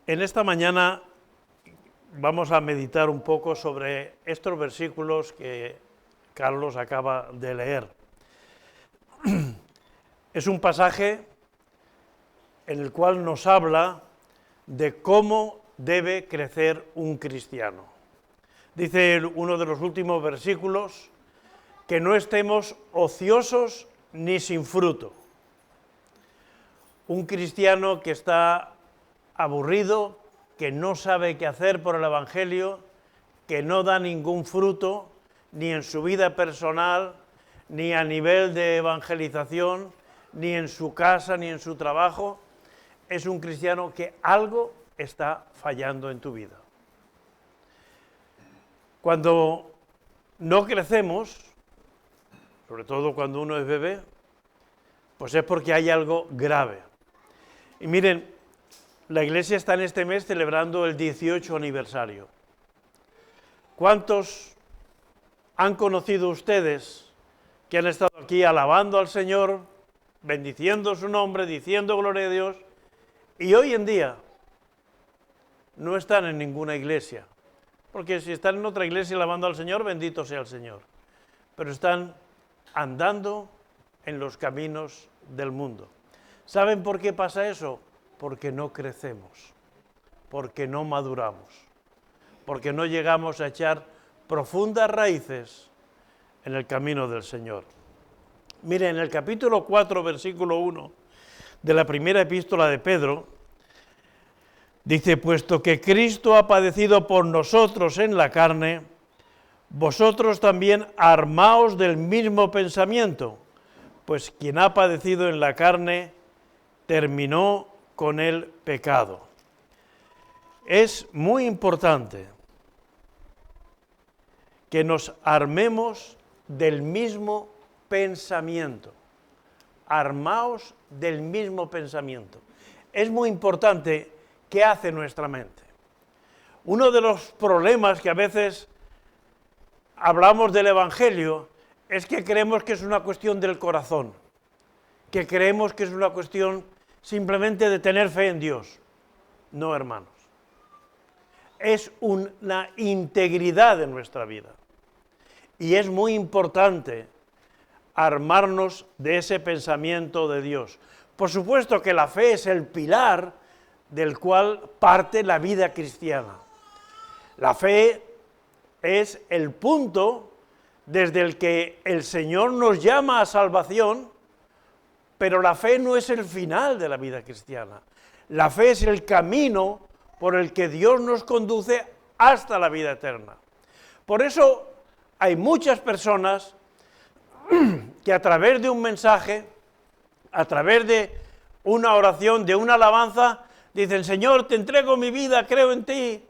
En esta mañana vamos a meditar un poco sobre estos versículos que Carlos acaba de leer. Es un pasaje en el cual nos habla de cómo debe crecer un cristiano. Dice uno de los últimos versículos que no estemos ociosos ni sin fruto. Un cristiano que está aburrido, que no sabe qué hacer por el Evangelio, que no da ningún fruto, ni en su vida personal, ni a nivel de evangelización, ni en su casa, ni en su trabajo, es un cristiano que algo está fallando en tu vida. Cuando no crecemos, sobre todo cuando uno es bebé, pues es porque hay algo grave. Y miren, la Iglesia está en este mes celebrando el 18 aniversario. ¿Cuántos han conocido ustedes que han estado aquí alabando al Señor, bendiciendo su nombre, diciendo gloria a Dios, y hoy en día no están en ninguna iglesia? Porque si están en otra iglesia alabando al Señor, bendito sea el Señor. Pero están andando en los caminos del mundo. ¿Saben por qué pasa eso? Porque no crecemos, porque no maduramos, porque no llegamos a echar profundas raíces en el camino del Señor. Miren, en el capítulo 4, versículo 1 de la primera epístola de Pedro, dice: puesto que Cristo ha padecido por nosotros en la carne, vosotros también armaos del mismo pensamiento, pues quien ha padecido en la carne terminó con el pecado. Es muy importante que nos armemos del mismo pensamiento. Armaos del mismo pensamiento. Es muy importante qué hace nuestra mente. Uno de los problemas que a veces hablamos del Evangelio es que creemos que es una cuestión del corazón, que creemos que es una cuestión simplemente de tener fe en Dios. No, hermanos. Es una integridad de nuestra vida. Y es muy importante armarnos de ese pensamiento de Dios. Por supuesto que la fe es el pilar del cual parte la vida cristiana. La fe es el punto desde el que el Señor nos llama a salvación, pero la fe no es el final de la vida cristiana. La fe es el camino por el que Dios nos conduce hasta la vida eterna. Por eso hay muchas personas que a través de un mensaje, a través de una oración, de una alabanza, dicen: Señor, te entrego mi vida, creo en ti.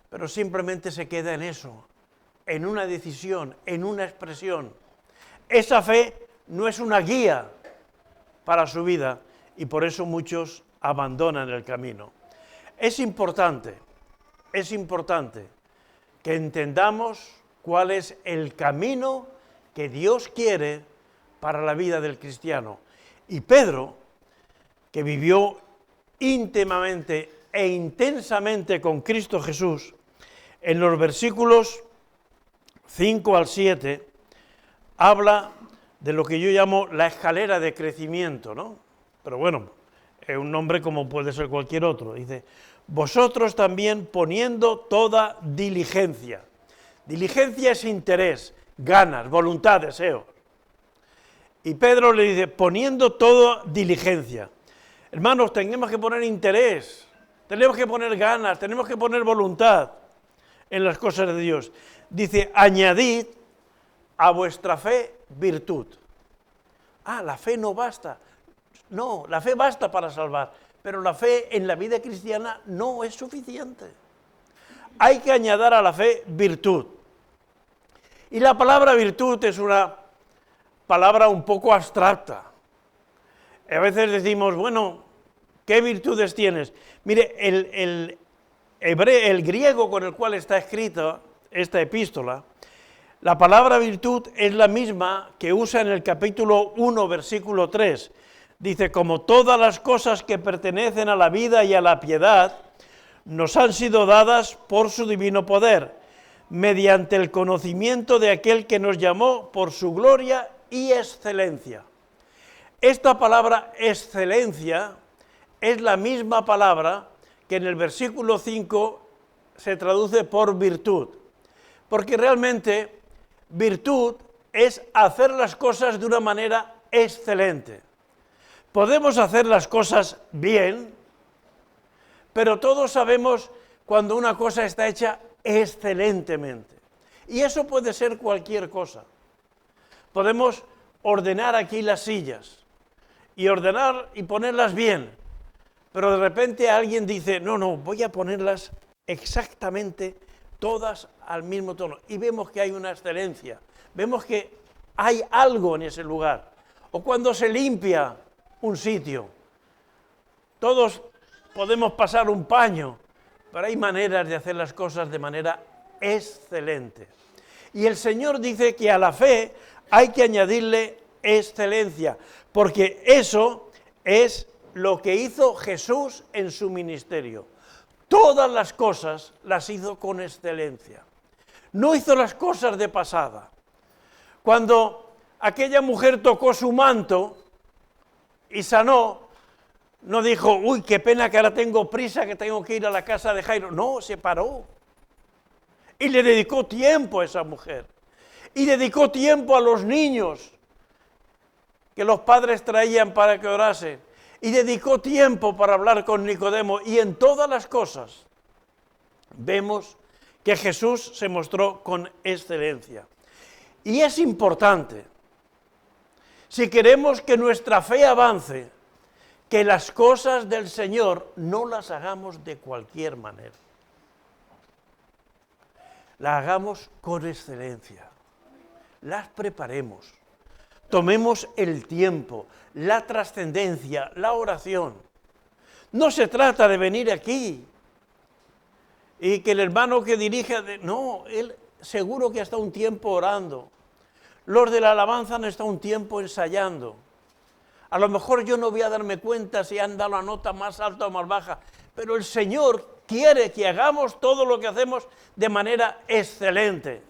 Pero simplemente se queda en eso, en una decisión, en una expresión. Esa fe no es una guía para su vida y por eso muchos abandonan el camino. Es importante que entendamos cuál es el camino que Dios quiere para la vida del cristiano. Y Pedro, que vivió íntimamente e intensamente con Cristo Jesús, en los versículos 5 al 7, habla de lo que yo llamo la escalera de crecimiento, ¿no? Pero bueno, es un nombre como puede ser cualquier otro. Dice: vosotros también poniendo toda diligencia. Diligencia es interés, ganas, voluntad, deseo. Y Pedro le dice: poniendo toda diligencia. Hermanos, tenemos que poner interés, tenemos que poner ganas, tenemos que poner voluntad en las cosas de Dios. Dice: añadid a vuestra fe virtud. La fe no basta. No, la fe basta para salvar, pero la fe en la vida cristiana no es suficiente. Hay que añadir a la fe virtud. Y la palabra virtud es una palabra un poco abstracta. A veces decimos: bueno, ¿qué virtudes tienes? Mire, el griego con el cual está escrita esta epístola, la palabra virtud es la misma que usa en el capítulo 1, versículo 3. Dice, como todas las cosas que pertenecen a la vida y a la piedad, nos han sido dadas por su divino poder, mediante el conocimiento de aquel que nos llamó por su gloria y excelencia. Esta palabra excelencia es la misma palabra que en el versículo 5 se traduce por virtud, porque realmente virtud es hacer las cosas de una manera excelente. Podemos hacer las cosas bien, pero todos sabemos cuando una cosa está hecha excelentemente. Y eso puede ser cualquier cosa. Podemos ordenar aquí las sillas y ordenar y ponerlas bien, pero de repente alguien dice, no, voy a ponerlas exactamente todas al mismo tono. Y vemos que hay una excelencia, vemos que hay algo en ese lugar. O cuando se limpia un sitio, todos podemos pasar un paño, pero hay maneras de hacer las cosas de manera excelente. Y el Señor dice que a la fe hay que añadirle excelencia, porque eso es lo que hizo Jesús en su ministerio. Todas las cosas las hizo con excelencia. No hizo las cosas de pasada. Cuando aquella mujer tocó su manto y sanó, no dijo, uy, qué pena que ahora tengo prisa, que tengo que ir a la casa de Jairo. No, se paró. Y le dedicó tiempo a esa mujer. Y dedicó tiempo a los niños que los padres traían para que orasen. Y dedicó tiempo para hablar con Nicodemo. Y en todas las cosas vemos que Jesús se mostró con excelencia. Y es importante, si queremos que nuestra fe avance, que las cosas del Señor no las hagamos de cualquier manera. Las hagamos con excelencia, las preparemos, tomemos el tiempo, la trascendencia, la oración. No se trata de venir aquí y que el hermano que dirige, no, él seguro que está un tiempo orando. Los de la alabanza han estado un tiempo ensayando. A lo mejor yo no voy a darme cuenta si han dado la nota más alta o más baja, pero el Señor quiere que hagamos todo lo que hacemos de manera excelente.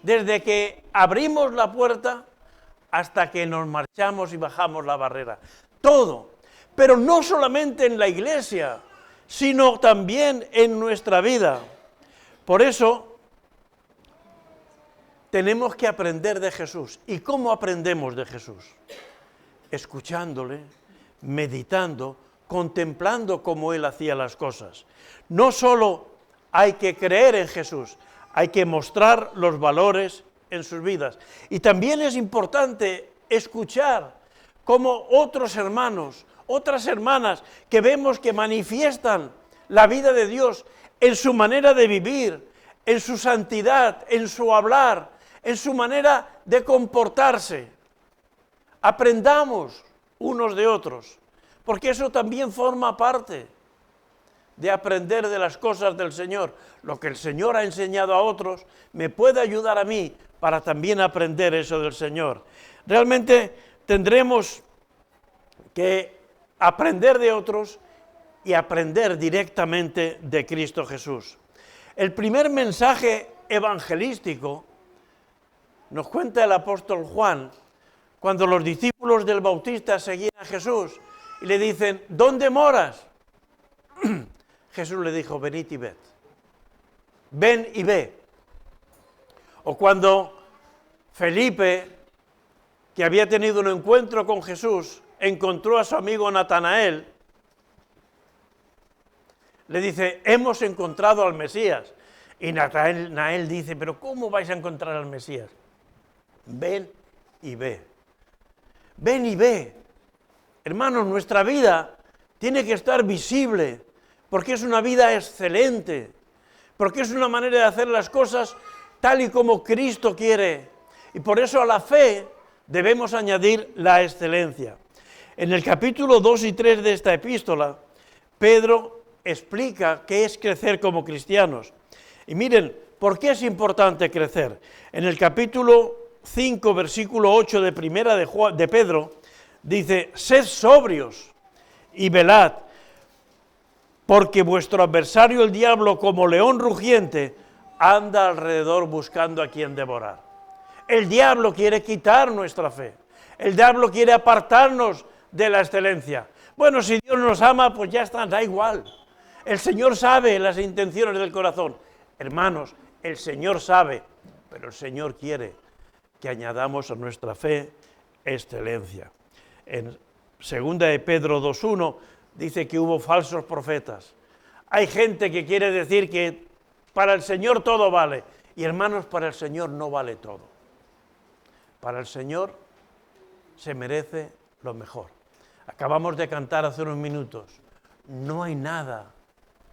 Desde que abrimos la puerta hasta que nos marchamos y bajamos la barrera. Todo. Pero no solamente en la iglesia, sino también en nuestra vida. Por eso tenemos que aprender de Jesús. ¿Y cómo aprendemos de Jesús? Escuchándole, meditando, contemplando cómo Él hacía las cosas. No solo hay que creer en Jesús, hay que mostrar los valores en sus vidas. Y también es importante escuchar cómo otros hermanos, otras hermanas que vemos que manifiestan la vida de Dios en su manera de vivir, en su santidad, en su hablar, en su manera de comportarse. Aprendamos unos de otros, porque eso también forma parte de aprender de las cosas del Señor. Lo que el Señor ha enseñado a otros me puede ayudar a mí para también aprender eso del Señor. Realmente tendremos que aprender de otros y aprender directamente de Cristo Jesús. El primer mensaje evangelístico nos cuenta el apóstol Juan, cuando los discípulos del Bautista seguían a Jesús y le dicen, ¿dónde moras? Jesús le dijo, venid y ved. Ven y ve. O cuando Felipe, que había tenido un encuentro con Jesús, encontró a su amigo Natanael, le dice, hemos encontrado al Mesías. Y Natanael dice, pero ¿cómo vais a encontrar al Mesías? Ven y ve. Ven y ve. Hermanos, nuestra vida tiene que estar visible, porque es una vida excelente, porque es una manera de hacer las cosas tal y como Cristo quiere. Y por eso a la fe debemos añadir la excelencia. En el capítulo 2 y 3 de esta epístola, Pedro explica qué es crecer como cristianos. Y miren, ¿por qué es importante crecer? En el capítulo 5, versículo 8 de primera de Pedro, dice, sed sobrios y velad, porque vuestro adversario el diablo, como león rugiente, anda alrededor buscando a quien devorar. El diablo quiere quitar nuestra fe. El diablo quiere apartarnos de la excelencia. Bueno, si Dios nos ama, pues ya está, da igual. El Señor sabe las intenciones del corazón. Hermanos, el Señor sabe, pero el Señor quiere que añadamos a nuestra fe excelencia. En 2 de Pedro 2:1 dice que hubo falsos profetas. Hay gente que quiere decir que para el Señor todo vale. Y hermanos, para el Señor no vale todo. Para el Señor se merece lo mejor. Acabamos de cantar hace unos minutos. No hay nada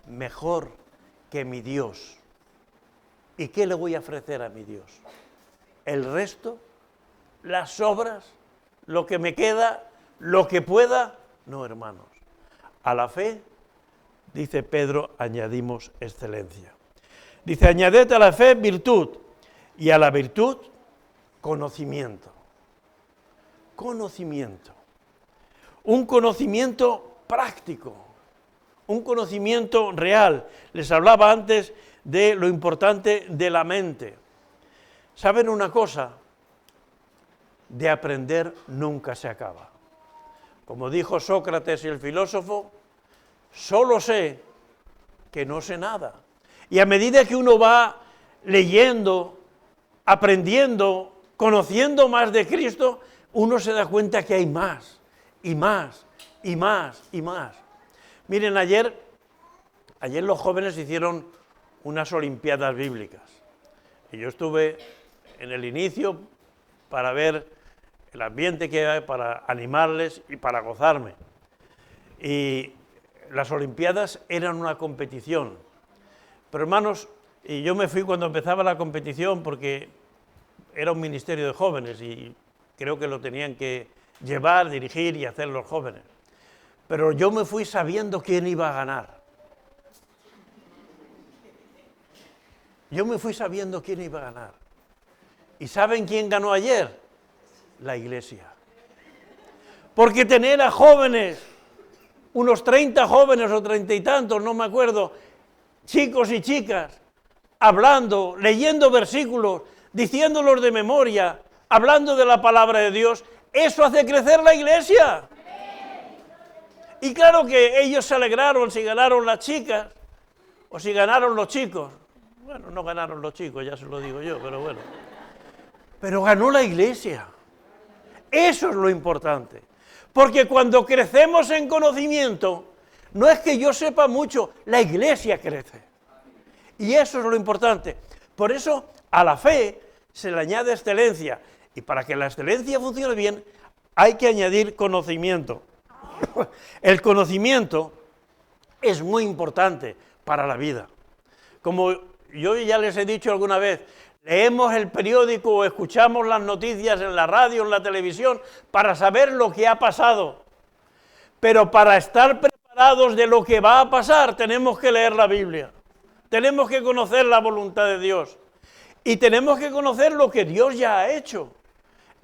mejor que mi Dios. ¿Y qué le voy a ofrecer a mi Dios? El resto, las obras, lo que me queda, lo que pueda. No, hermanos. A la fe, dice Pedro, añadimos excelencia. Dice, añaded a la fe virtud, y a la virtud conocimiento. Conocimiento. Un conocimiento práctico, un conocimiento real. Les hablaba antes de lo importante de la mente. ¿Saben una cosa? De aprender nunca se acaba. Como dijo Sócrates y el filósofo, solo sé que no sé nada. Y a medida que uno va leyendo, aprendiendo, conociendo más de Cristo, uno se da cuenta que hay más, y más, y más, y más. Miren, ayer los jóvenes hicieron unas olimpiadas bíblicas. Y yo estuve en el inicio para ver el ambiente que hay, para animarles y para gozarme. Y las olimpiadas eran una competición. Pero hermanos, y yo me fui cuando empezaba la competición porque era un ministerio de jóvenes y creo que lo tenían que llevar, dirigir y hacer los jóvenes. Pero yo me fui sabiendo quién iba a ganar. Yo me fui sabiendo quién iba a ganar. ¿Y saben quién ganó ayer? La Iglesia. Porque tener a jóvenes, unos 30 jóvenes o 30 y tantos, no me acuerdo, chicos y chicas, hablando, leyendo versículos, diciéndolos de memoria, hablando de la palabra de Dios, eso hace crecer la Iglesia. Y claro que ellos se alegraron si ganaron las chicas o si ganaron los chicos. Bueno, no ganaron los chicos, ya se lo digo yo, pero bueno. Pero ganó la Iglesia. Eso es lo importante. Porque cuando crecemos en conocimiento, no es que yo sepa mucho, la Iglesia crece. Y eso es lo importante. Por eso a la fe se le añade excelencia. Y para que la excelencia funcione bien, hay que añadir conocimiento. El conocimiento es muy importante para la vida. Como yo ya les he dicho alguna vez, leemos el periódico o escuchamos las noticias en la radio, en la televisión, para saber lo que ha pasado. Pero para estar preparados de lo que va a pasar, tenemos que leer la Biblia. Tenemos que conocer la voluntad de Dios. Y tenemos que conocer lo que Dios ya ha hecho.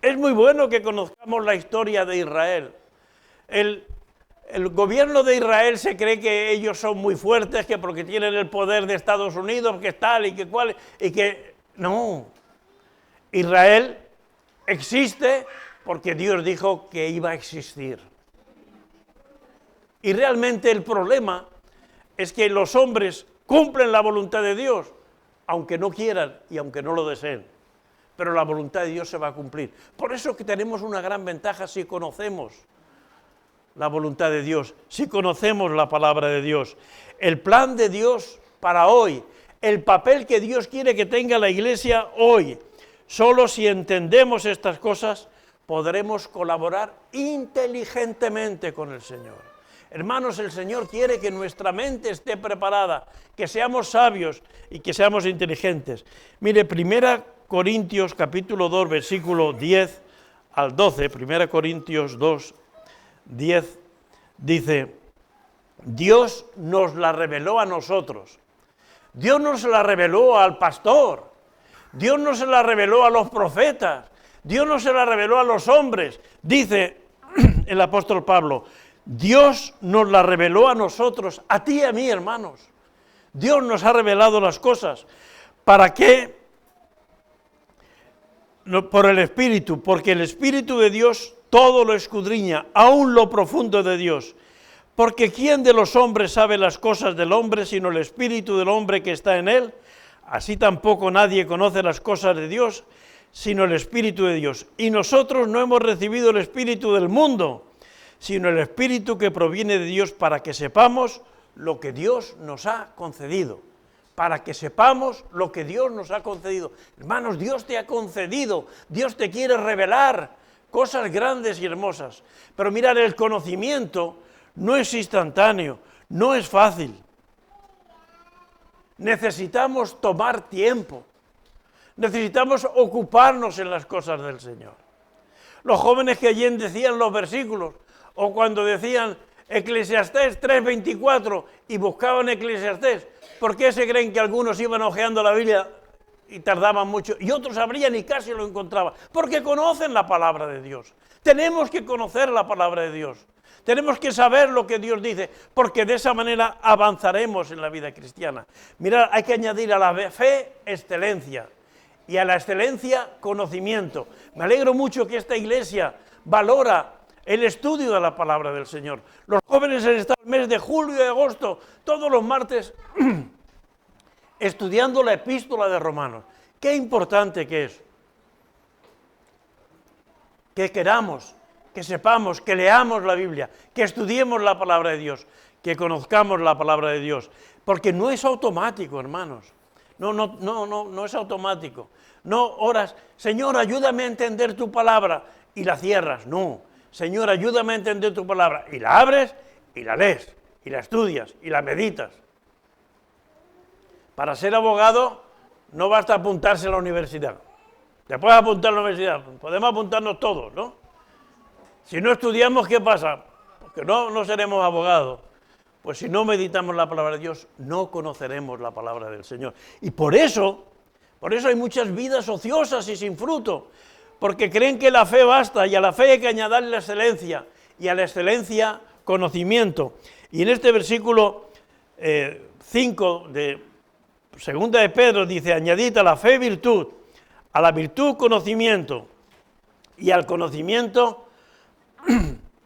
Es muy bueno que conozcamos la historia de Israel. El gobierno de Israel se cree que ellos son muy fuertes, que porque tienen el poder de Estados Unidos, que es tal y que cual, y que... No. Israel existe porque Dios dijo que iba a existir. Y realmente el problema es que los hombres cumplen la voluntad de Dios, aunque no quieran y aunque no lo deseen. Pero la voluntad de Dios se va a cumplir. Por eso que tenemos una gran ventaja si conocemos la voluntad de Dios, si conocemos la palabra de Dios. El plan de Dios para hoy, el papel que Dios quiere que tenga la Iglesia hoy. Solo si entendemos estas cosas podremos colaborar inteligentemente con el Señor. Hermanos, el Señor quiere que nuestra mente esté preparada, que seamos sabios y que seamos inteligentes. Mire, 1 Corintios capítulo 2, versículo 10 al 12, 1 Corintios 2, 10, dice, Dios nos la reveló a nosotros. Dios no se la reveló al pastor. Dios no se la reveló a los profetas. Dios no se la reveló a los hombres. Dice el apóstol Pablo, Dios nos la reveló a nosotros, a ti y a mí, hermanos. Dios nos ha revelado las cosas. ¿Para qué? Por el Espíritu, porque el Espíritu de Dios todo lo escudriña, aún lo profundo de Dios. Porque ¿quién de los hombres sabe las cosas del hombre sino el Espíritu del hombre que está en él? Así tampoco nadie conoce las cosas de Dios sino el Espíritu de Dios. Y nosotros no hemos recibido el Espíritu del mundo, sino el Espíritu que proviene de Dios, para que sepamos lo que Dios nos ha concedido. Para que sepamos lo que Dios nos ha concedido. Hermanos, Dios te ha concedido, Dios te quiere revelar cosas grandes y hermosas. Pero mirad, el conocimiento no es instantáneo, no es fácil. Necesitamos tomar tiempo, necesitamos ocuparnos en las cosas del Señor. Los jóvenes que allí decían los versículos, o cuando decían Eclesiastés 3:24 y buscaban Eclesiastés, ¿por qué se creen que algunos iban hojeando la Biblia y tardaban mucho y otros abrían y casi lo encontraban? Porque conocen la palabra de Dios. Tenemos que conocer la palabra de Dios. Tenemos que saber lo que Dios dice, porque de esa manera avanzaremos en la vida cristiana. Mirad, hay que añadir a la fe excelencia y a la excelencia conocimiento. Me alegro mucho que esta iglesia valora el estudio de la palabra del Señor. Los jóvenes han estado el mes de julio y agosto, todos los martes, estudiando la epístola de Romanos. Qué importante que es. Que queramos, que sepamos, que leamos la Biblia, que estudiemos la palabra de Dios, que conozcamos la palabra de Dios. Porque no es automático, hermanos. No es automático. No oras, Señor, ayúdame a entender tu palabra, y la cierras. No, Señor, ayúdame a entender tu palabra, y la abres, y la lees, y la estudias, y la meditas. Para ser abogado no basta apuntarse a la universidad. Te puedes apuntar a la universidad, podemos apuntarnos todos, ¿no? Si no estudiamos, ¿qué pasa? Porque no seremos abogados. Pues si no meditamos la palabra de Dios, no conoceremos la palabra del Señor. Y por eso hay muchas vidas ociosas y sin fruto, porque creen que la fe basta, y a la fe hay que añadirle la excelencia, y a la excelencia conocimiento. Y en este versículo 5 de Segunda de Pedro dice, añadid a la fe virtud, a la virtud conocimiento, y al conocimiento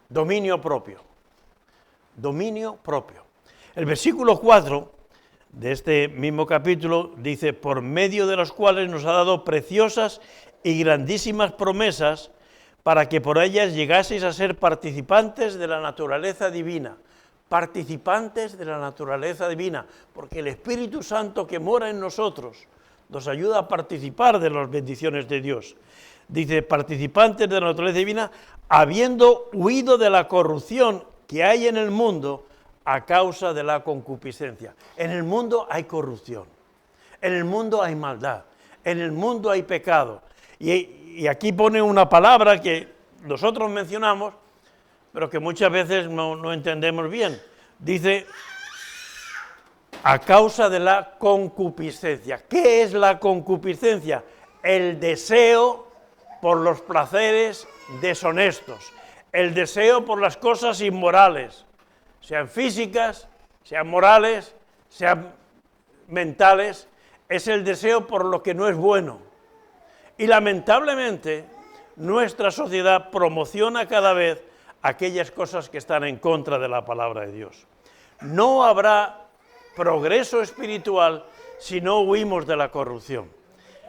dominio propio. Dominio propio. El versículo 4 de este mismo capítulo dice, por medio de los cuales nos ha dado preciosas y grandísimas promesas, para que por ellas llegaseis a ser participantes de la naturaleza divina. Participantes de la naturaleza divina, porque el Espíritu Santo que mora en nosotros nos ayuda a participar de las bendiciones de Dios. Dice, participantes de la naturaleza divina, habiendo huido de la corrupción que hay en el mundo a causa de la concupiscencia. En el mundo hay corrupción, en el mundo hay maldad, en el mundo hay pecado. Y aquí pone una palabra que nosotros mencionamos, pero que muchas veces no entendemos bien. Dice, a causa de la concupiscencia. ¿Qué es la concupiscencia? El deseo por los placeres deshonestos, el deseo por las cosas inmorales, sean físicas, sean morales, sean mentales, es el deseo por lo que no es bueno. Y lamentablemente, nuestra sociedad promociona cada vez aquellas cosas que están en contra de la palabra de Dios. No habrá progreso espiritual si no huimos de la corrupción.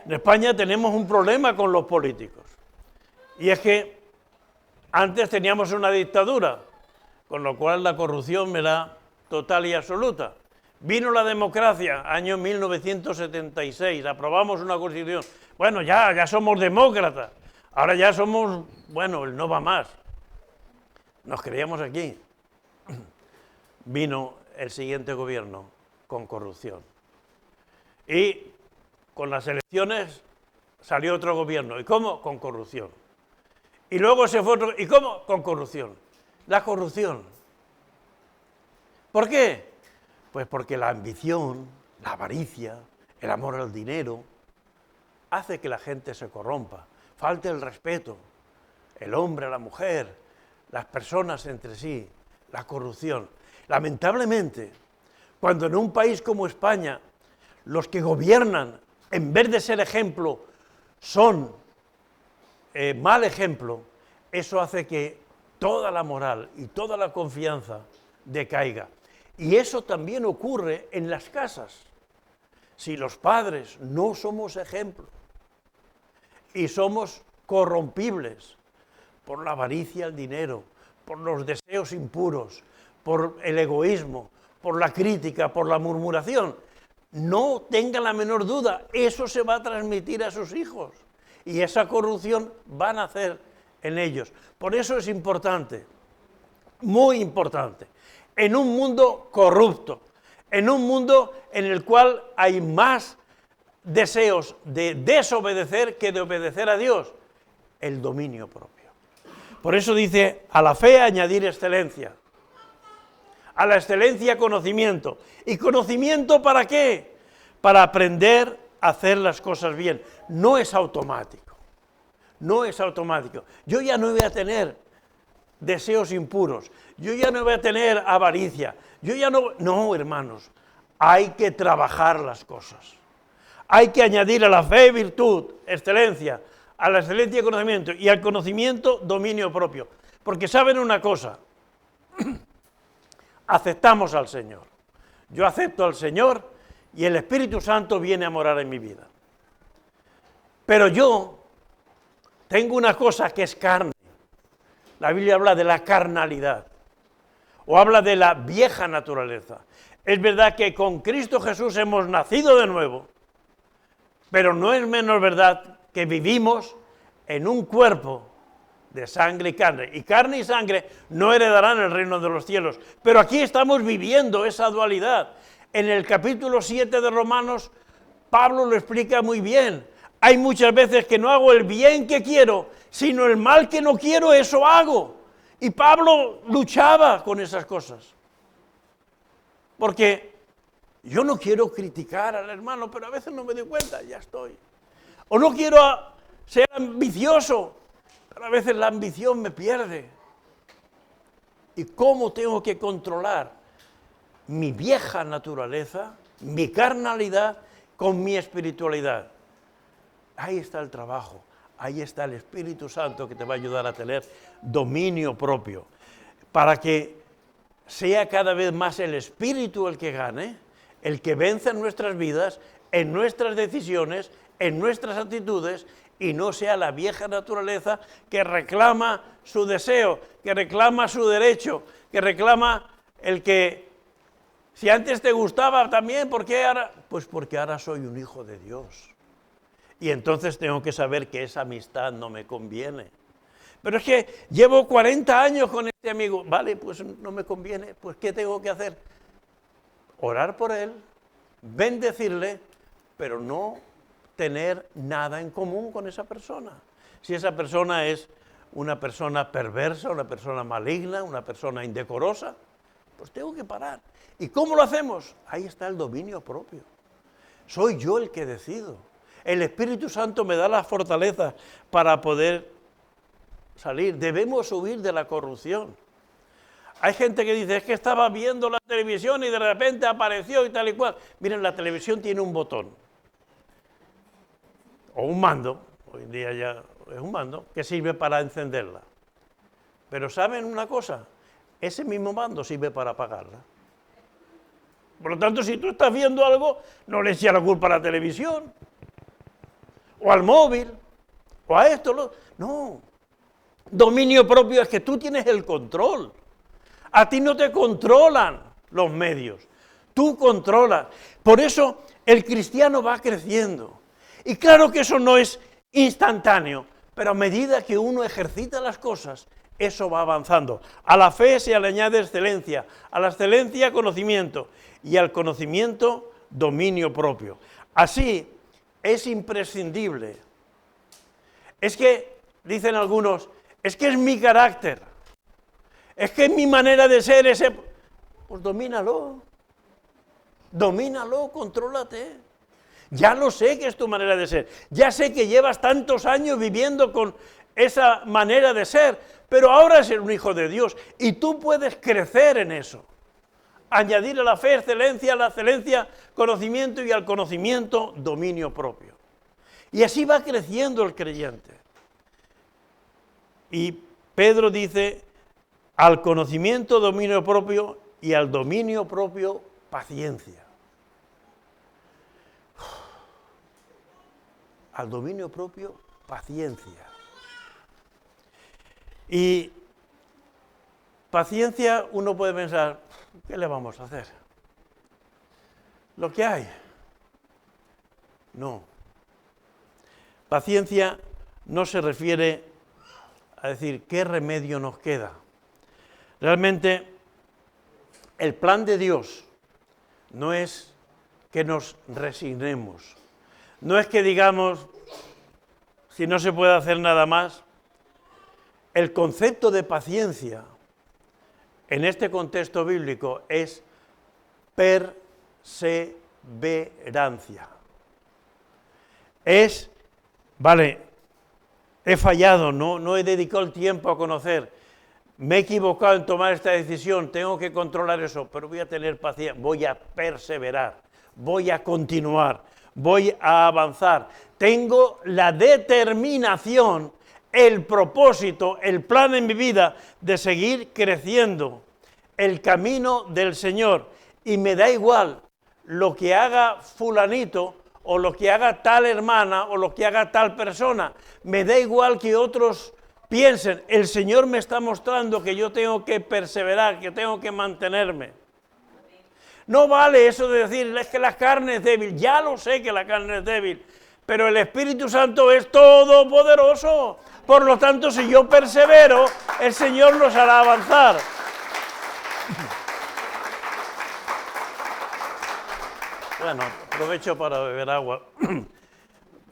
En España tenemos un problema con los políticos, y es que antes teníamos una dictadura, con lo cual la corrupción era total y absoluta. Vino la democracia, año 1976, aprobamos una constitución. Bueno, ya somos demócratas, ahora ya somos, bueno, el no va más. Nos creíamos aquí. Vino el siguiente gobierno con corrupción. Y con las elecciones salió otro gobierno. ¿Y cómo? Con corrupción. Y luego se fue otro. ¿Y cómo? Con corrupción. La corrupción. ¿Por qué? Pues porque la ambición, la avaricia, el amor al dinero, hace que la gente se corrompa, falte el respeto, el hombre a la mujer, las personas entre sí, la corrupción. Lamentablemente, cuando en un país como España los que gobiernan, en vez de ser ejemplo, son mal ejemplo, eso hace que toda la moral y toda la confianza decaiga. Y eso también ocurre en las casas. Si los padres no somos ejemplo y somos corrompibles por la avaricia, el dinero, por los deseos impuros, por el egoísmo, por la crítica, por la murmuración, no tenga la menor duda, eso se va a transmitir a sus hijos y esa corrupción va a nacer en ellos. Por eso es importante, muy importante, en un mundo corrupto, en un mundo en el cual hay más deseos de desobedecer que de obedecer a Dios, el dominio propio. Por eso dice, a la fe añadir excelencia, a la excelencia conocimiento. ¿Y conocimiento para qué? Para aprender a hacer las cosas bien. No es automático, no es automático. Yo ya no voy a tener deseos impuros, yo ya no voy a tener avaricia, yo ya no... No, hermanos, hay que trabajar las cosas. Hay que añadir a la fe virtud, excelencia, a la excelencia conocimiento y al conocimiento dominio propio. Porque saben una cosa, aceptamos al Señor. Yo acepto al Señor y el Espíritu Santo viene a morar en mi vida. Pero yo tengo una cosa que es carne. La Biblia habla de la carnalidad o habla de la vieja naturaleza. Es verdad que con Cristo Jesús hemos nacido de nuevo, pero no es menos verdad que vivimos en un cuerpo de sangre y carne y sangre no heredarán el reino de los cielos. Pero aquí estamos viviendo esa dualidad. En el capítulo 7 de Romanos, Pablo lo explica muy bien. Hay muchas veces que no hago el bien que quiero, sino el mal que no quiero, eso hago. Y Pablo luchaba con esas cosas. Porque yo no quiero criticar al hermano, pero a veces no me doy cuenta, ya estoy. O no quiero ser ambicioso, pero a veces la ambición me pierde. ¿Y cómo tengo que controlar mi vieja naturaleza, mi carnalidad, con mi espiritualidad? Ahí está el trabajo, ahí está el Espíritu Santo que te va a ayudar a tener dominio propio, para que sea cada vez más el Espíritu el que gane, el que vence en nuestras vidas, en nuestras decisiones, en nuestras actitudes, y no sea la vieja naturaleza que reclama su deseo, que reclama su derecho, que reclama el que, si antes te gustaba también, ¿por qué ahora? Pues porque ahora soy un hijo de Dios. Y entonces tengo que saber que esa amistad no me conviene. Pero es que llevo 40 años con este amigo, vale, pues no me conviene, pues ¿qué tengo que hacer? Orar por él, bendecirle, pero no tener nada en común con esa persona. Si esa persona es una persona perversa, una persona maligna, una persona indecorosa, pues tengo que parar. ¿Y cómo lo hacemos? Ahí está el dominio propio. Soy yo el que decido. El Espíritu Santo me da la fortaleza para poder salir. Debemos huir de la corrupción. Hay gente que dice, es que estaba viendo la televisión y de repente apareció y tal y cual. Miren, la televisión tiene un botón, o un mando, hoy en día ya es un mando, que sirve para encenderla. Pero ¿saben una cosa? Ese mismo mando sirve para apagarla. Por lo tanto, si tú estás viendo algo, no le eches la culpa a la televisión, o al móvil, o a esto. No. Dominio propio es que tú tienes el control. A ti no te controlan los medios, tú controlas. Por eso el cristiano va creciendo. Y claro que eso no es instantáneo, pero a medida que uno ejercita las cosas, eso va avanzando. A la fe se le añade excelencia, a la excelencia conocimiento y al conocimiento dominio propio. Así es imprescindible. Es que, dicen algunos, es que es mi carácter, es que es mi manera de ser ese... Pues domínalo, contrólate. Ya lo sé que es tu manera de ser, ya sé que llevas tantos años viviendo con esa manera de ser, pero ahora es un hijo de Dios y tú puedes crecer en eso. Añadir a la fe excelencia, a la excelencia conocimiento y al conocimiento dominio propio. Y así va creciendo el creyente. Y Pedro dice, al conocimiento dominio propio y al dominio propio paciencia. Al dominio propio paciencia. Y paciencia uno puede pensar, ¿qué le vamos a hacer? Lo que hay. No. Paciencia no se refiere a decir qué remedio nos queda. Realmente el plan de Dios no es que nos resignemos, no es que digamos, si no se puede hacer nada más. El concepto de paciencia en este contexto bíblico es perseverancia. Es, vale, he fallado, no he dedicado el tiempo a conocer, me he equivocado en tomar esta decisión, tengo que controlar eso, pero voy a tener paciencia, voy a perseverar, voy a continuar, voy a avanzar. Tengo la determinación, el propósito, el plan en mi vida de seguir creciendo el camino del Señor. Y me da igual lo que haga fulanito o lo que haga tal hermana o lo que haga tal persona. Me da igual que otros piensen, el Señor me está mostrando que yo tengo que perseverar, que tengo que mantenerme. No vale eso de decir, es que la carne es débil. Ya lo sé que la carne es débil, pero el Espíritu Santo es todopoderoso. Por lo tanto, si yo persevero, el Señor nos hará avanzar. Bueno, aprovecho para beber agua.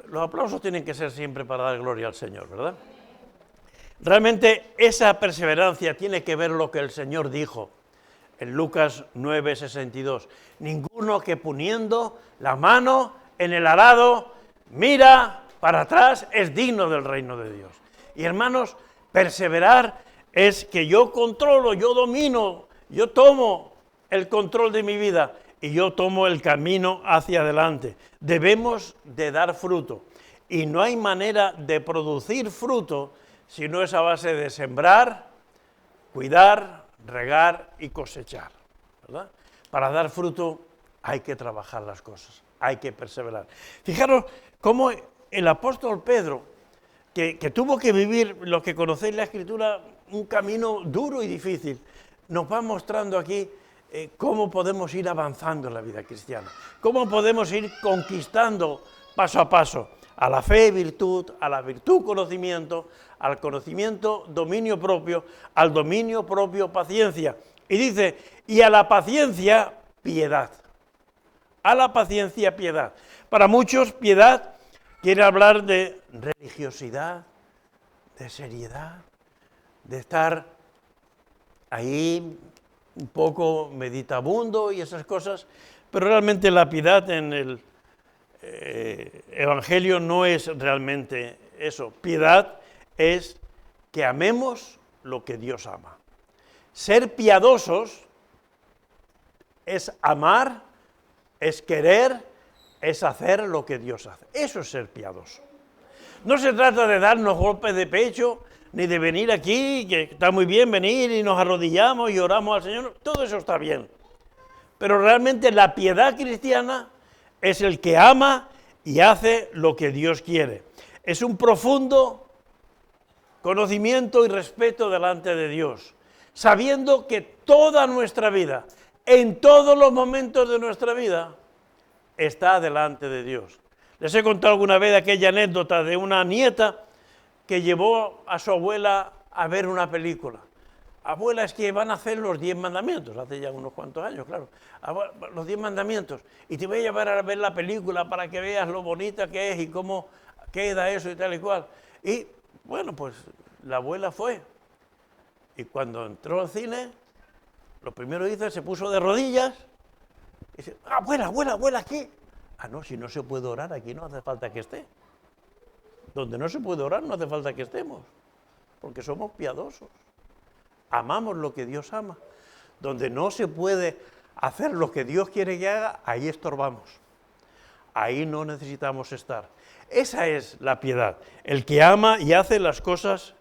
Los aplausos tienen que ser siempre para dar gloria al Señor, ¿verdad? Realmente esa perseverancia tiene que ver lo que el Señor dijo en Lucas 9:62. Ninguno que poniendo la mano en el arado mira para atrás es digno del reino de Dios. Y hermanos, perseverar es que yo controlo, yo domino, yo tomo el control de mi vida y yo tomo el camino hacia adelante. Debemos de dar fruto y no hay manera de producir fruto si no es a base de sembrar, cuidar, regar y cosechar, ¿verdad? Para dar fruto hay que trabajar las cosas, hay que perseverar. Fijaros cómo el apóstol Pedro, que tuvo que vivir lo que conocéis la Escritura, un camino duro y difícil, nos va mostrando aquí cómo podemos ir avanzando en la vida cristiana, cómo podemos ir conquistando paso a paso a la fe virtud, a la virtud conocimiento, al conocimiento dominio propio, al dominio propio paciencia. Y dice, y a la paciencia piedad. A la paciencia piedad. Para muchos piedad quiere hablar de religiosidad, de seriedad, de estar ahí un poco meditabundo y esas cosas, pero realmente la piedad en el Evangelio no es realmente eso. Piedad es que amemos lo que Dios ama. Ser piadosos es amar, es querer, es hacer lo que Dios hace. Eso es ser piadoso. No se trata de darnos golpes de pecho, ni de venir aquí, que está muy bien venir y nos arrodillamos y oramos al Señor. Todo eso está bien. Pero realmente la piedad cristiana es el que ama y hace lo que Dios quiere. Es un profundo conocimiento y respeto delante de Dios, sabiendo que toda nuestra vida, en todos los momentos de nuestra vida, está delante de Dios. Les he contado alguna vez aquella anécdota de una nieta que llevó a su abuela a ver una película. Abuela, es que van a hacer los 10 mandamientos, hace ya unos cuantos años, claro, los 10 mandamientos, y te voy a llevar a ver la película para que veas lo bonita que es y cómo queda eso y tal y cual. Y bueno, pues la abuela fue, y cuando entró al cine, lo primero que hizo, se puso de rodillas, y dice, abuela, aquí. Ah, no, si no se puede orar aquí, no hace falta que esté. Donde no se puede orar no hace falta que estemos, porque somos piadosos. Amamos lo que Dios ama. Donde no se puede hacer lo que Dios quiere que haga, ahí estorbamos. Ahí no necesitamos estar. Esa es la piedad, el que ama y hace las cosas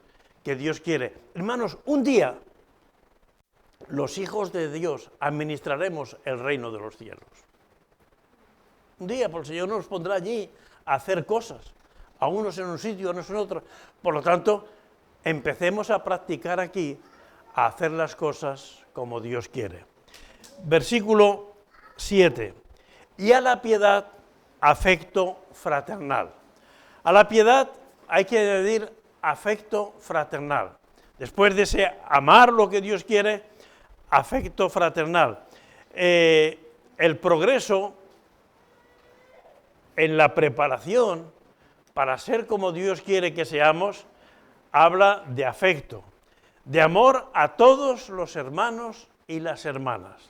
que Dios quiere. Hermanos, un día los hijos de Dios administraremos el reino de los cielos. Un día, porque el Señor nos pondrá allí a hacer cosas, a unos en un sitio, a unos en otro. Por lo tanto, empecemos a practicar aquí, a hacer las cosas como Dios quiere. Versículo 7. Y a la piedad, afecto fraternal. A la piedad hay que añadir afecto fraternal. Después de ese amar lo que Dios quiere, afecto fraternal. El progreso en la preparación para ser como Dios quiere que seamos, habla de afecto, de amor a todos los hermanos y las hermanas.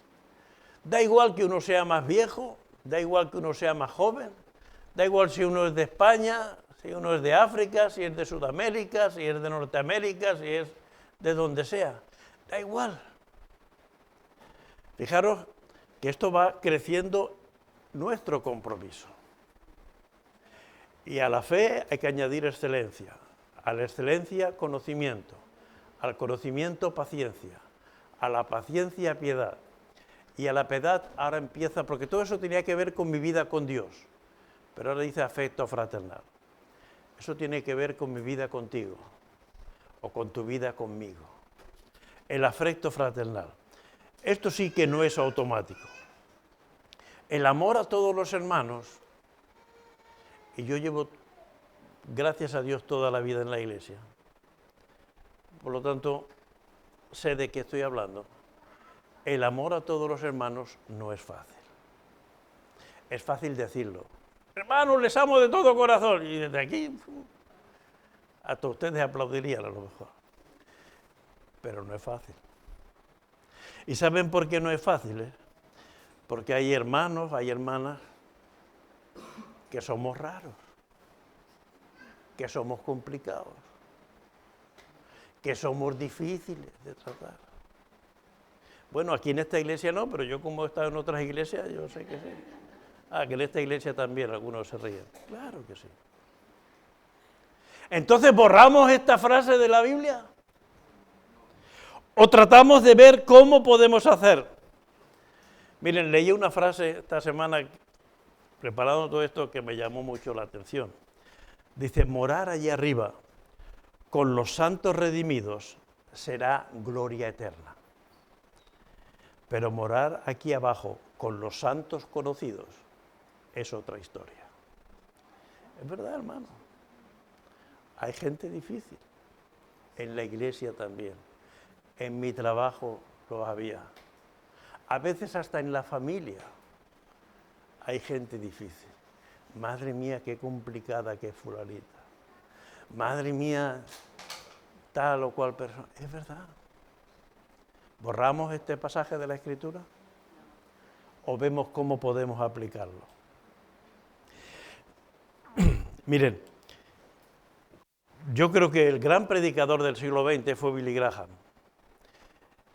Da igual que uno sea más viejo, da igual que uno sea más joven, da igual si uno es de España, si uno es de África, si es de Sudamérica, si es de Norteamérica, si es de donde sea, da igual. Fijaros que esto va creciendo nuestro compromiso. Y a la fe hay que añadir excelencia, a la excelencia conocimiento, al conocimiento paciencia, a la paciencia piedad, y a la piedad ahora empieza, porque todo eso tenía que ver con mi vida con Dios, pero ahora dice afecto fraternal. Eso tiene que ver con mi vida contigo, o con tu vida conmigo. El afecto fraternal. Esto sí que no es automático. El amor a todos los hermanos, y yo llevo, gracias a Dios, toda la vida en la iglesia. Por lo tanto, sé de qué estoy hablando. El amor a todos los hermanos no es fácil. Es fácil decirlo. Hermanos, les amo de todo corazón. Y desde aquí, hasta ustedes aplaudirían a lo mejor. Pero no es fácil. ¿Y saben por qué no es fácil? Porque hay hermanos, hay hermanas que somos raros, que somos complicados, que somos difíciles de tratar. Bueno, aquí en esta iglesia no, pero yo como he estado en otras iglesias, yo sé que sí. Ah, que en esta iglesia también algunos se ríen. Claro que sí. Entonces, ¿borramos esta frase de la Biblia? ¿O tratamos de ver cómo podemos hacer? Miren, leí una frase esta semana, preparando todo esto, que me llamó mucho la atención. Dice, morar allí arriba con los santos redimidos será gloria eterna. Pero morar aquí abajo con los santos conocidos es otra historia. Es verdad, hermano. Hay gente difícil. En la iglesia también. En mi trabajo lo había. A veces hasta en la familia hay gente difícil. Madre mía, qué complicada que es fulanita. Madre mía, tal o cual persona. Es verdad. ¿Borramos este pasaje de la Escritura? ¿O vemos cómo podemos aplicarlo? Miren, yo creo que el gran predicador del siglo XX fue Billy Graham.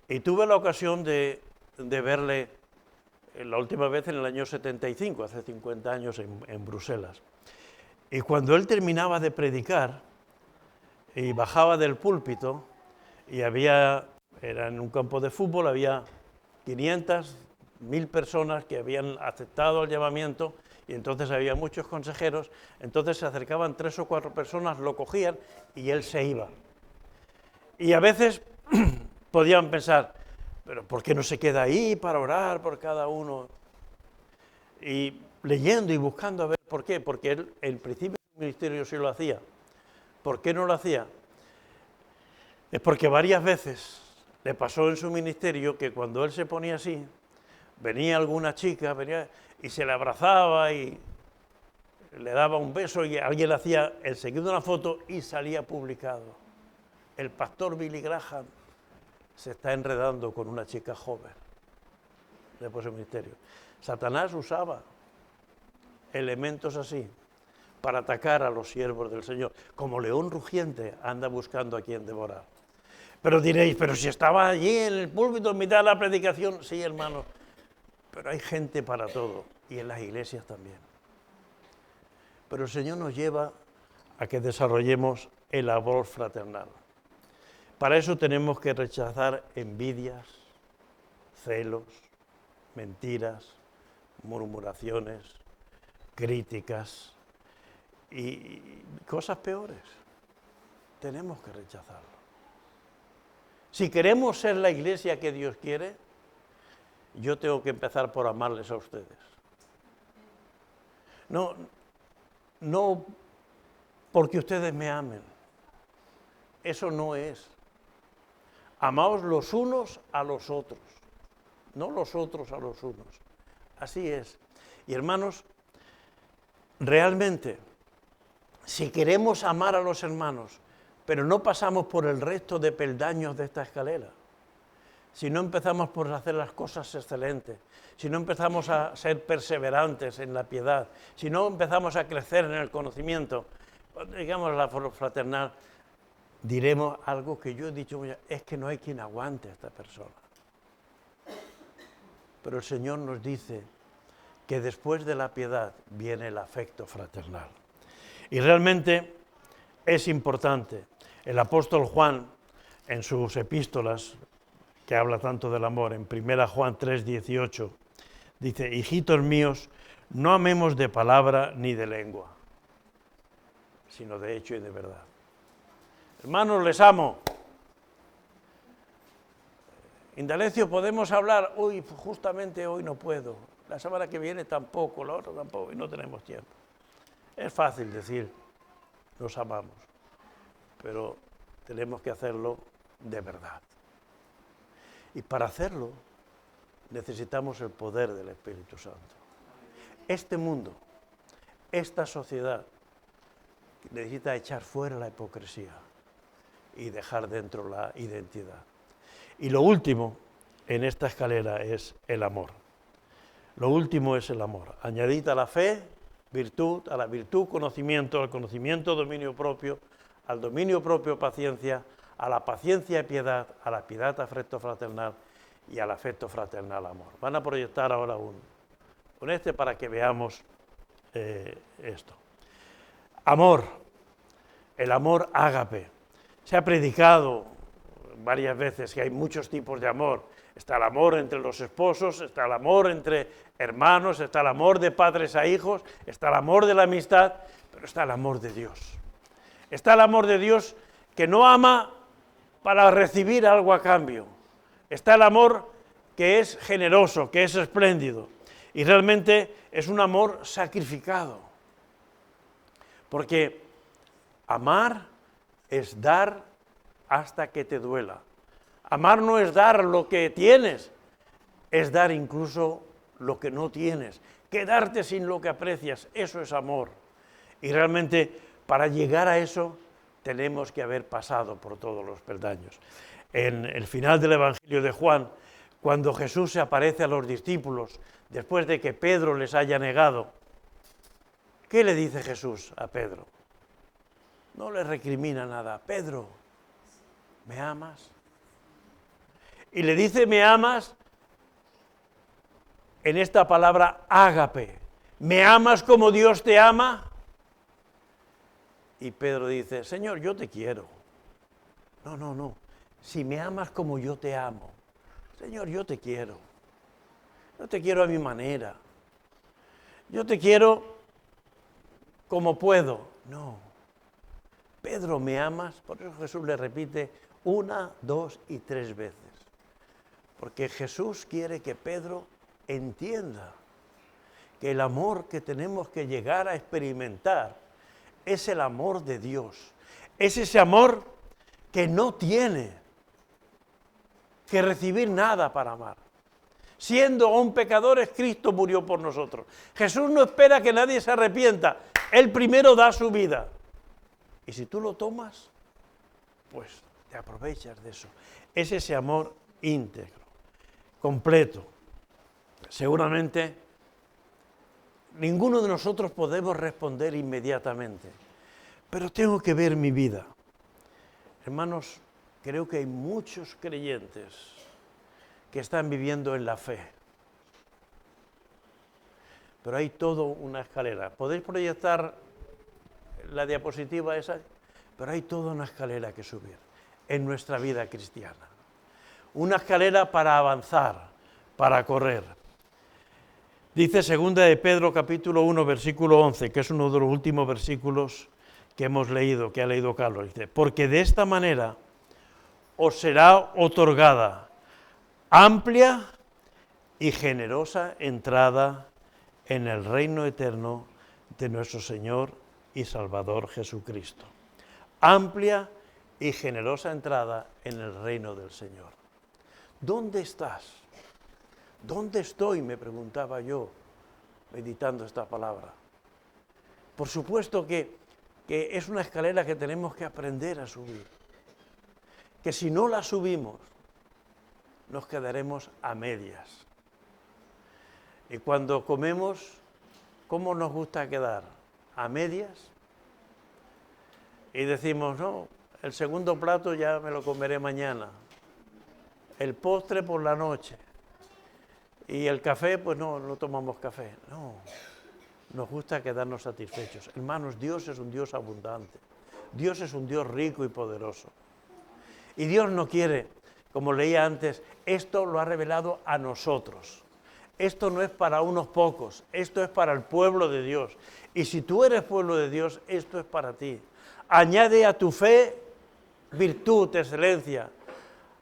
Y tuve la ocasión de verle la última vez en el año 75, hace 50 años en Bruselas. Y cuando él terminaba de predicar y bajaba del púlpito, y era en un campo de fútbol, había 500, 1000 personas que habían aceptado el llamamiento, y entonces había muchos consejeros, entonces se acercaban 3 o 4 personas, lo cogían y él se iba. Y a veces podían pensar, pero ¿por qué no se queda ahí para orar por cada uno? Y leyendo y buscando a ver por qué, porque él en principio del ministerio sí lo hacía. ¿Por qué no lo hacía? Es porque varias veces le pasó en su ministerio que cuando él se ponía así, venía alguna chica y se le abrazaba y le daba un beso y alguien le hacía enseguida una foto y salía publicado. El pastor Billy Graham se está enredando con una chica joven después del ministerio. Satanás usaba elementos así para atacar a los siervos del Señor. Como león rugiente anda buscando a quien devorar. Pero diréis, pero si estaba allí en el púlpito en mitad de la predicación, sí, hermano, pero hay gente para todo, y en las iglesias también. Pero el Señor nos lleva a que desarrollemos el amor fraternal. Para eso tenemos que rechazar envidias, celos, mentiras, murmuraciones, críticas y cosas peores. Tenemos que rechazarlo. Si queremos ser la iglesia que Dios quiere, yo tengo que empezar por amarles a ustedes. No porque ustedes me amen. Eso no es. Amaos los unos a los otros, no los otros a los unos. Así es. Y hermanos, realmente, si queremos amar a los hermanos, pero no pasamos por el resto de peldaños de esta escalera, si no empezamos por hacer las cosas excelentes, si no empezamos a ser perseverantes en la piedad, si no empezamos a crecer en el conocimiento, digamos la fraternal, diremos algo que yo he dicho, es que no hay quien aguante a esta persona. Pero el Señor nos dice que después de la piedad viene el afecto fraternal. Y realmente es importante. El apóstol Juan, en sus epístolas, que habla tanto del amor, en 1 Juan 3:18, dice, hijitos míos, no amemos de palabra ni de lengua, sino de hecho y de verdad. Hermanos, les amo. Indalecio, podemos hablar, uy, justamente hoy no puedo, la semana que viene tampoco, la otra tampoco, y no tenemos tiempo. Es fácil decir, nos amamos, pero tenemos que hacerlo de verdad. Y para hacerlo necesitamos el poder del Espíritu Santo. Este mundo, esta sociedad, necesita echar fuera la hipocresía y dejar dentro la identidad. Y lo último en esta escalera es el amor. Lo último es el amor. Añadid a la fe, virtud, a la virtud, conocimiento, al conocimiento, dominio propio, al dominio propio, paciencia, a la paciencia, piedad, a la piedad, afecto fraternal y al afecto fraternal, amor. Van a proyectar ahora un para que veamos esto. Amor, el amor ágape. Se ha predicado varias veces que hay muchos tipos de amor. Está el amor entre los esposos, está el amor entre hermanos, está el amor de padres a hijos, está el amor de la amistad, pero está el amor de Dios. Está el amor de Dios que no ama para recibir algo a cambio. Está el amor que es generoso, que es espléndido. Y realmente es un amor sacrificado. Porque amar es dar hasta que te duela. Amar no es dar lo que tienes, es dar incluso lo que no tienes. Quedarte sin lo que aprecias, eso es amor. Y realmente para llegar a eso tenemos que haber pasado por todos los peldaños. En el final del Evangelio de Juan, cuando Jesús se aparece a los discípulos, después de que Pedro les haya negado, ¿qué le dice Jesús a Pedro? No le recrimina nada. Pedro, ¿me amas? Y le dice, ¿me amas? En esta palabra ágape. ¿Me amas como Dios te ama? Y Pedro dice, Señor, yo te quiero. No. Si me amas como yo te amo. Señor, yo te quiero. No te quiero a mi manera. Yo te quiero como puedo. No. Pedro, ¿me amas? Por eso Jesús le repite 1, 2 y 3 veces. Porque Jesús quiere que Pedro entienda que el amor que tenemos que llegar a experimentar es el amor de Dios. Es ese amor que no tiene que recibir nada para amar. Siendo aún pecadores, Cristo murió por nosotros. Jesús no espera que nadie se arrepienta. Él primero da su vida. Y si tú lo tomas, pues te aprovechas de eso. Es ese amor íntegro, completo. Seguramente ninguno de nosotros podemos responder inmediatamente, pero tengo que ver mi vida. Hermanos, creo que hay muchos creyentes que están viviendo en la fe, pero hay toda una escalera. ¿Podéis proyectar la diapositiva esa? Pero hay toda una escalera que subir en nuestra vida cristiana. Una escalera para avanzar, para correr. Dice 2 de Pedro capítulo 1, versículo 11, que es uno de los últimos versículos que hemos leído, que ha leído Carlos. Dice, porque de esta manera os será otorgada amplia y generosa entrada en el reino eterno de nuestro Señor y Salvador Jesucristo. Amplia y generosa entrada en el reino del Señor. ¿Dónde estás? ¿Dónde estoy?, me preguntaba yo, meditando esta palabra. Por supuesto que es una escalera que tenemos que aprender a subir. Que si no la subimos, nos quedaremos a medias. Y cuando comemos, ¿cómo nos gusta quedar? ¿A medias? Y decimos, no, el segundo plato ya me lo comeré mañana. El postre por la noche. Y el café, pues no tomamos café. No, nos gusta quedarnos satisfechos. Hermanos, Dios es un Dios abundante. Dios es un Dios rico y poderoso. Y Dios no quiere, como leía antes, esto lo ha revelado a nosotros. Esto no es para unos pocos, esto es para el pueblo de Dios. Y si tú eres pueblo de Dios, esto es para ti. Añade a tu fe virtud, excelencia.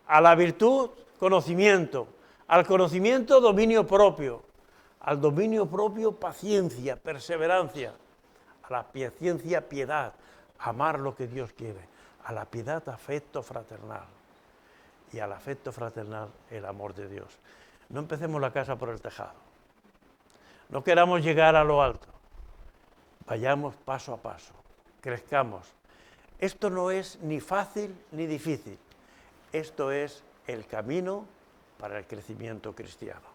A la virtud, conocimiento. Al conocimiento, dominio propio. Al dominio propio, paciencia, perseverancia. A la paciencia, piedad. Amar lo que Dios quiere. A la piedad, afecto fraternal. Y al afecto fraternal, el amor de Dios. No empecemos la casa por el tejado. No queramos llegar a lo alto. Vayamos paso a paso. Crezcamos. Esto no es ni fácil ni difícil. Esto es el camino para el crecimiento cristiano.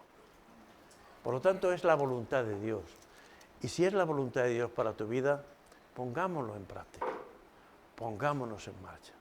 Por lo tanto, es la voluntad de Dios. Y si es la voluntad de Dios para tu vida, pongámoslo en práctica. Pongámonos en marcha.